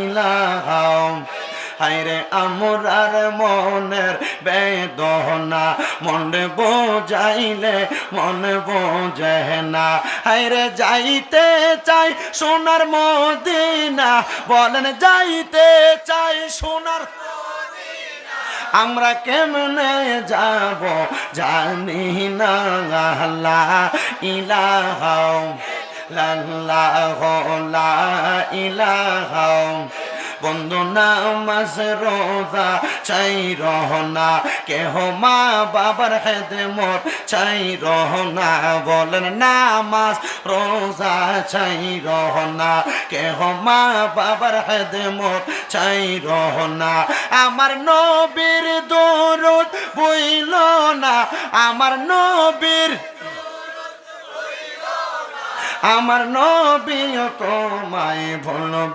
ইলাহা হায়রে আমরার মনের বেদনা মনে বোঝাইলে মনে বোঝে না। হায়রে যাইতে চাই সোনার মদিনা, বলেন যাইতে চাই সোনার, আমরা কেমনে যাব জানি না। লা ইলাহা ইল্লাল্লাহু লা ইলাহা। বন্ধু নামাজ রোজা চাই রহনা, কেহ মা বাবার খেদমত চাই রহনা, বলেন নামাজ রোজা চাই রহনা, কেহ মা বাবার খেদমত চাই রহনা। আমার নবীর দরুদ বইল না, আমার নবীর, আমার নবী তোমায় ভুলবে